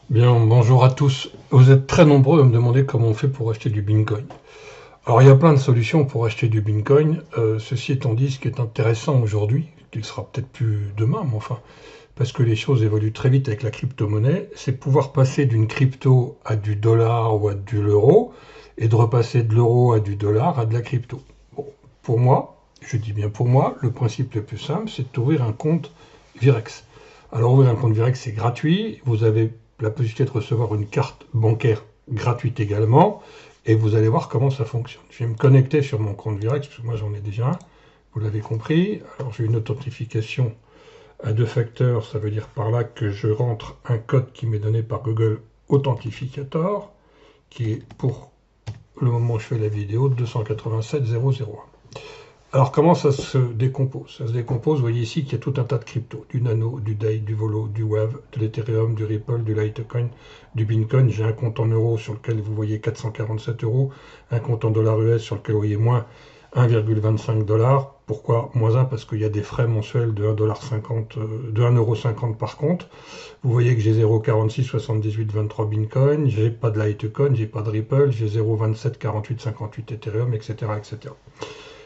Bien, bonjour à tous. Vous êtes très nombreux à me demander comment on fait pour acheter du Bitcoin. Alors, il y a plein de solutions pour acheter du Bitcoin. Ceci étant dit, ce qui est intéressant aujourd'hui, qu'il sera peut-être plus demain, mais enfin, parce que les choses évoluent très vite avec la crypto-monnaie, c'est pouvoir passer d'une crypto à du dollar ou à de l'euro, et de repasser de l'euro à du dollar à de la crypto. Bon, pour moi, je dis bien pour moi, le principe le plus simple, c'est d'ouvrir un compte Virex. Alors, ouvrir un compte Virex, c'est gratuit. Vous avez la possibilité de recevoir une carte bancaire gratuite également, et vous allez voir comment ça fonctionne. Je vais me connecter sur mon compte Virex, parce que moi j'en ai déjà un, vous l'avez compris. Alors j'ai une authentification à deux facteurs, ça veut dire par là que je rentre un code qui m'est donné par Google Authentificator, qui est pour le moment où je fais la vidéo 287001. Alors comment ça se décompose? Ça se décompose, vous voyez ici qu'il y a tout un tas de cryptos, du Nano, du DAI, du Volo, du Wave, de l'Ethereum, du Ripple, du Litecoin, du Bitcoin. J'ai un compte en euros sur lequel vous voyez 447 euros, un compte en dollars US sur lequel vous voyez moins 1,25 $. Pourquoi moins 1? Parce qu'il y a des frais mensuels de 1,50 $, de 1,50 € par compte. Vous voyez que j'ai 0,46 78 23 Bitcoin, j'ai pas de Litecoin, j'ai pas de Ripple, j'ai 0,27 48 58 Ethereum, etc., etc.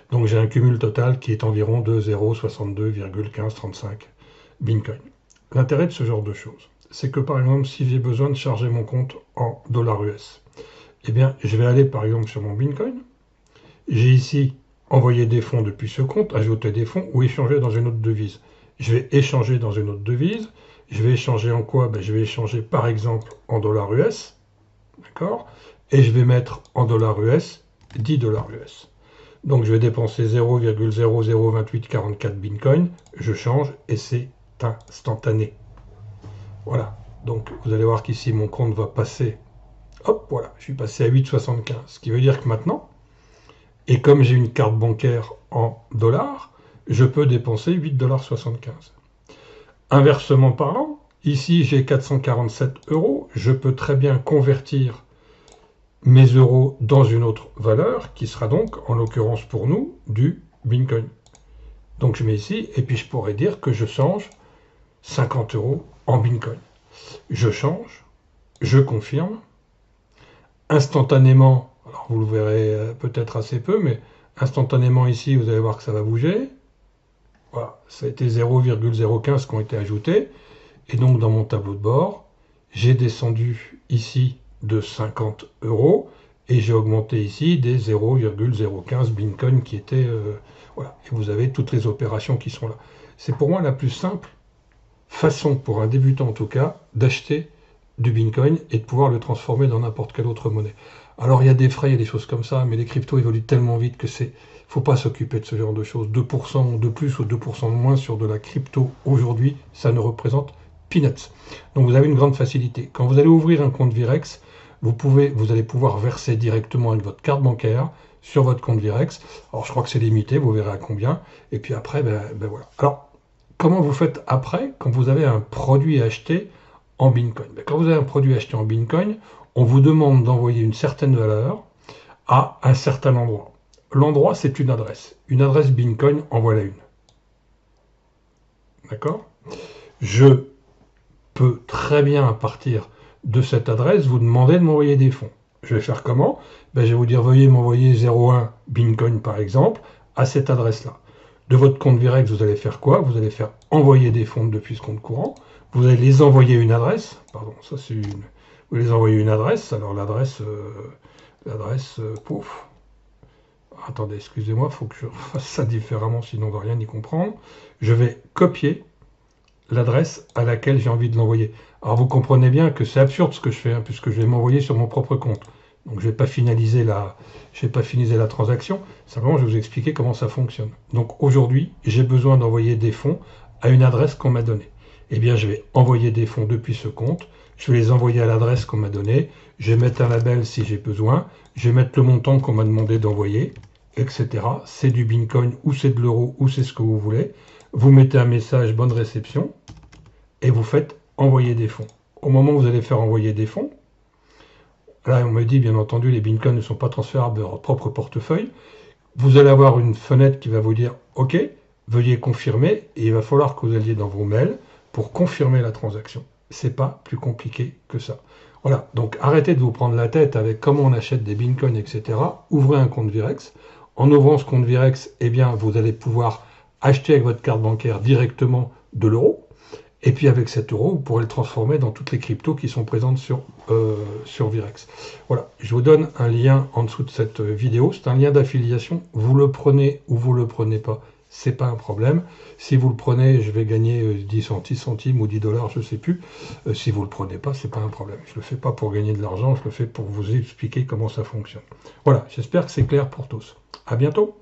Donc j'ai un cumul total qui est environ de 0,62,1535 Bitcoin. L'intérêt de ce genre de choses, c'est que par exemple, si j'ai besoin de charger mon compte en dollars US, eh bien, je vais aller par exemple sur mon Bitcoin. J'ai ici envoyer des fonds depuis ce compte, ajouter des fonds ou échanger dans une autre devise. Je vais échanger dans une autre devise. Je vais échanger en quoi? Je vais échanger par exemple en dollars US, d'accord? Et je vais mettre en dollars US 10 dollars US. Donc je vais dépenser 0,002844 Bitcoin, je change et c'est instantané. Voilà. Donc vous allez voir qu'ici mon compte va passer, hop, voilà, je suis passé à 8,75. Ce qui veut dire que maintenant, et comme j'ai une carte bancaire en dollars, je peux dépenser 8,75 $. Inversement parlant, ici j'ai 447 euros, je peux très bien convertir mes euros dans une autre valeur qui sera donc, en l'occurrence pour nous, du Bitcoin. Donc je mets ici et puis je pourrais dire que je change 50 euros en Bitcoin. Je change, je confirme. Instantanément, alors vous le verrez peut-être assez peu, mais instantanément ici, vous allez voir que ça va bouger. Voilà, ça a été 0,015 qui ont été ajoutés. Et donc dans mon tableau de bord, j'ai descendu ici de 50 euros et j'ai augmenté ici des 0,015 Bitcoin qui étaient... voilà, et vous avez toutes les opérations qui sont là. C'est pour moi la plus simple façon, pour un débutant en tout cas, d'acheter du Bitcoin et de pouvoir le transformer dans n'importe quelle autre monnaie. Alors il y a des frais, il y a des choses comme ça, mais les cryptos évoluent tellement vite que c'est... faut pas s'occuper de ce genre de choses. 2% de plus ou 2% de moins sur de la crypto aujourd'hui, ça ne représente peanuts. Donc vous avez une grande facilité. Quand vous allez ouvrir un compte Virex, vous allez pouvoir verser directement avec votre carte bancaire sur votre compte Virex. Alors je crois que c'est limité, vous verrez à combien. Et puis après, voilà. Alors, comment vous faites après quand vous avez un produit acheté en Bitcoin? Quand vous avez un produit acheté en Bitcoin, on vous demande d'envoyer une certaine valeur à un certain endroit. L'endroit, c'est une adresse. Une adresse Bitcoin, en voilà une. D'accord? Je peux très bien, à partir de cette adresse, vous demander de m'envoyer des fonds. Je vais faire comment? Je vais vous dire, veuillez m'envoyer 0,1 Bitcoin, par exemple, à cette adresse-là. De votre compte Virex, vous allez faire quoi? Vous allez faire envoyer des fonds depuis ce compte courant. Vous allez les envoyer une adresse. Pardon, ça c'est une... Vous les envoyez une adresse. Alors l'adresse... pouf. Attendez, excusez-moi, il faut que je fasse ça différemment, sinon on ne va rien y comprendre. Je vais copier l'adresse à laquelle j'ai envie de l'envoyer. Alors vous comprenez bien que c'est absurde ce que je fais, hein, puisque je vais m'envoyer sur mon propre compte. Donc je ne vais pas finaliser la transaction, simplement je vais vous expliquer comment ça fonctionne. Donc aujourd'hui, j'ai besoin d'envoyer des fonds à une adresse qu'on m'a donnée. Eh bien je vais envoyer des fonds depuis ce compte, je vais les envoyer à l'adresse qu'on m'a donnée, je vais mettre un label si j'ai besoin, je vais mettre le montant qu'on m'a demandé d'envoyer, etc. C'est du Bitcoin ou c'est de l'euro ou c'est ce que vous voulez. Vous mettez un message bonne réception et vous faites envoyer des fonds. Au moment où vous allez faire envoyer des fonds, là on me dit bien entendu les bitcoins ne sont pas transférables de votre propre portefeuille, vous allez avoir une fenêtre qui va vous dire OK, veuillez confirmer et il va falloir que vous alliez dans vos mails pour confirmer la transaction. c'est pas plus compliqué que ça. Voilà, donc arrêtez de vous prendre la tête avec comment on achète des bitcoins, etc. Ouvrez un compte Virex. En ouvrant ce compte Virex, eh bien, vous allez pouvoir acheter avec votre carte bancaire directement de l'euro. Et puis avec cet euro, vous pourrez le transformer dans toutes les cryptos qui sont présentes sur Virex. Voilà, je vous donne un lien en dessous de cette vidéo. C'est un lien d'affiliation. Vous le prenez ou vous le prenez pas, c'est pas un problème. Si vous le prenez, je vais gagner 10 centimes ou 10 dollars, je sais plus. Si vous le prenez pas, c'est pas un problème. Je le fais pas pour gagner de l'argent, je le fais pour vous expliquer comment ça fonctionne. Voilà, j'espère que c'est clair pour tous. À bientôt.